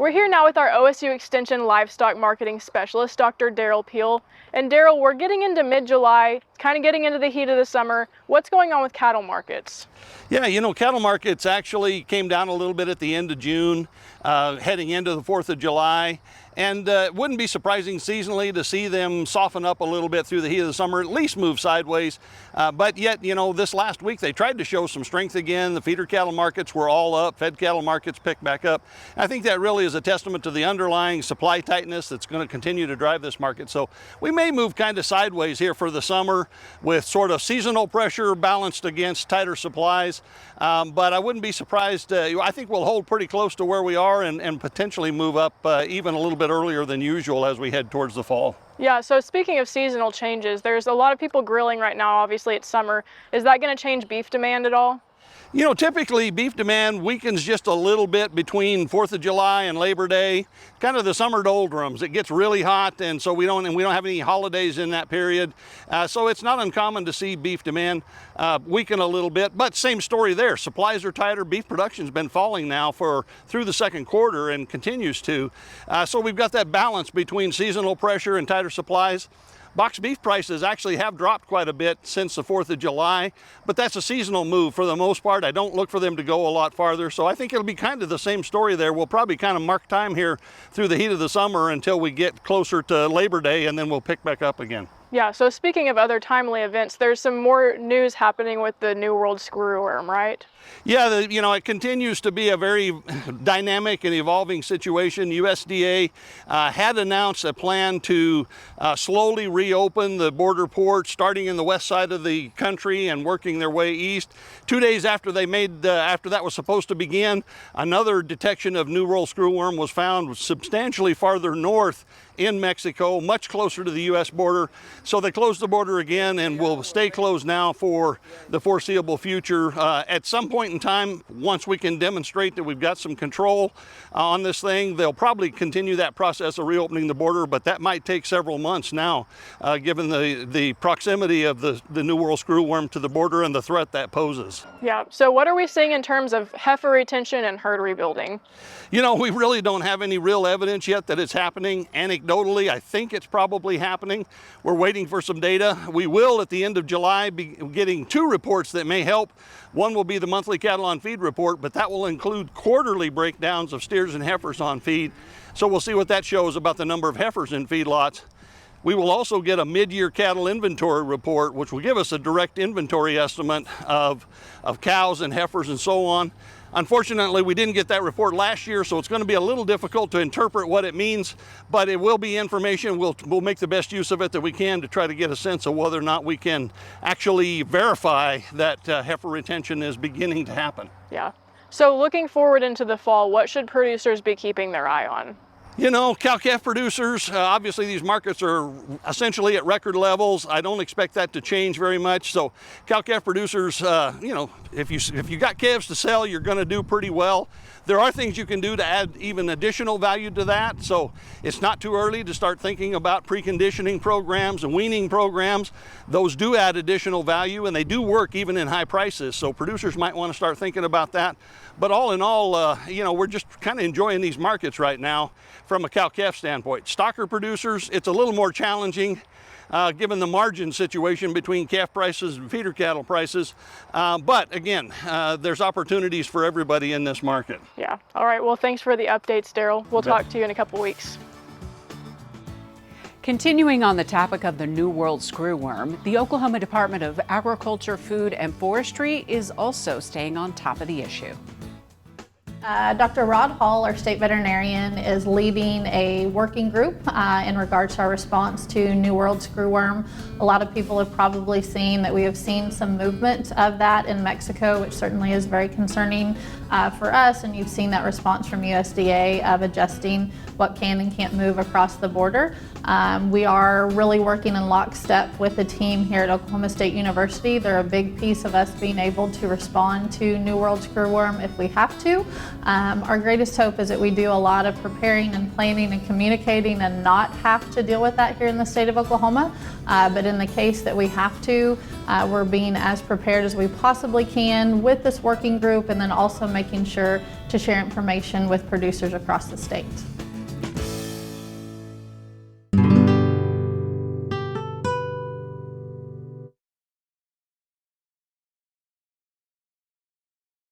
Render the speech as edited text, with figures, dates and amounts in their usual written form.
We're here now with our OSU Extension Livestock Marketing Specialist, Dr. Derrell Peel. And Derrell, we're getting into mid-July, kind of getting into the heat of the summer. What's going on with cattle markets? Yeah, cattle markets actually came down a little bit at the end of June, heading into the 4th of July. And it wouldn't be surprising seasonally to see them soften up a little bit through the heat of the summer, at least move sideways. But yet, this last week they tried to show some strength again. The feeder cattle markets were all up, fed cattle markets picked back up. I think that really is a testament to the underlying supply tightness that's going to continue to drive this market. So we may move kind of sideways here for the summer with sort of seasonal pressure balanced against tighter supplies. But I wouldn't be surprised. I think we'll hold pretty close to where we are and potentially move up even a little bit earlier than usual as we head towards the fall. Yeah, so speaking of seasonal changes, there's a lot of people grilling right now. Obviously it's summer. Is that going to change beef demand at all? Typically beef demand weakens just a little bit between 4th of July and Labor Day, kind of the summer doldrums. It gets really hot, and so we don't have any holidays in that period. So it's not uncommon to see beef demand weaken a little bit, but same story there. Supplies are tighter. Beef production's been falling now through the second quarter and continues to. So we've got that balance between seasonal pressure and tighter supplies. Box beef prices actually have dropped quite a bit since the 4th of July, but that's a seasonal move for the most part. I don't look for them to go a lot farther, so I think it'll be kind of the same story there. We'll probably kind of mark time here through the heat of the summer until we get closer to Labor Day, and then we'll pick back up again. Yeah, so speaking of other timely events, there's some more news happening with the New World screwworm, right? Yeah, it continues to be a very dynamic and evolving situation. USDA had announced a plan to slowly reopen the border ports, starting in the west side of the country and working their way east. 2 days after after that was supposed to begin, another detection of New World screwworm was found substantially farther north in Mexico, much closer to the U.S. border. So they closed the border again and will stay closed now for the foreseeable future. At some point in time, once we can demonstrate that we've got some control on this thing, they'll probably continue that process of reopening the border, but that might take several months now, given the proximity of the New World screwworm to the border and the threat that poses. Yeah, so what are we seeing in terms of heifer retention and herd rebuilding? We really don't have any real evidence yet that it's happening. Anecdotally, I think it's probably happening. We're waiting for some data. We will, at the end of July, be getting 2 reports that may help. One will be the monthly cattle on feed report, but that will include quarterly breakdowns of steers and heifers on feed. So we'll see what that shows about the number of heifers in feedlots. We will also get a mid-year cattle inventory report, which will give us a direct inventory estimate of cows and heifers and so on. Unfortunately, we didn't get that report last year, so it's going to be a little difficult to interpret what it means, but it will be information. We'll make the best use of it that we can to try to get a sense of whether or not we can actually verify that heifer retention is beginning to happen. Yeah. So looking forward into the fall, what should producers be keeping their eye on? Cow-calf producers, obviously these markets are essentially at record levels. I don't expect that to change very much. So cow-calf producers, if you got calves to sell, you're going to do pretty well. There are things you can do to add even additional value to that. So it's not too early to start thinking about preconditioning programs and weaning programs. Those do add additional value, and they do work even in high prices. So producers might want to start thinking about that. But all in all, we're just kind of enjoying these markets right now from a cow-calf standpoint. Stocker producers, it's a little more challenging given the margin situation between calf prices and feeder cattle prices. But again, there's opportunities for everybody in this market. Yeah. All right. Well, thanks for the updates, Derrell. We'll talk to you in a couple weeks. Continuing on the topic of the New World screwworm, the Oklahoma Department of Agriculture, Food, and Forestry is also staying on top of the issue. Dr. Rod Hall, our state veterinarian, is leading a working group in regards to our response to New World screwworm. A lot of people have probably seen that we have seen some movement of that in Mexico, which certainly is very concerning for us, and you've seen that response from USDA of adjusting what can and can't move across the border. We are really working in lockstep with the team here at Oklahoma State University. They're a big piece of us being able to respond to New World screwworm if we have to. Our greatest hope is that we do a lot of preparing and planning and communicating and not have to deal with that here in the state of Oklahoma. But in the case that we have to, we're being as prepared as we possibly can with this working group, and then also making making sure to share information with producers across the state.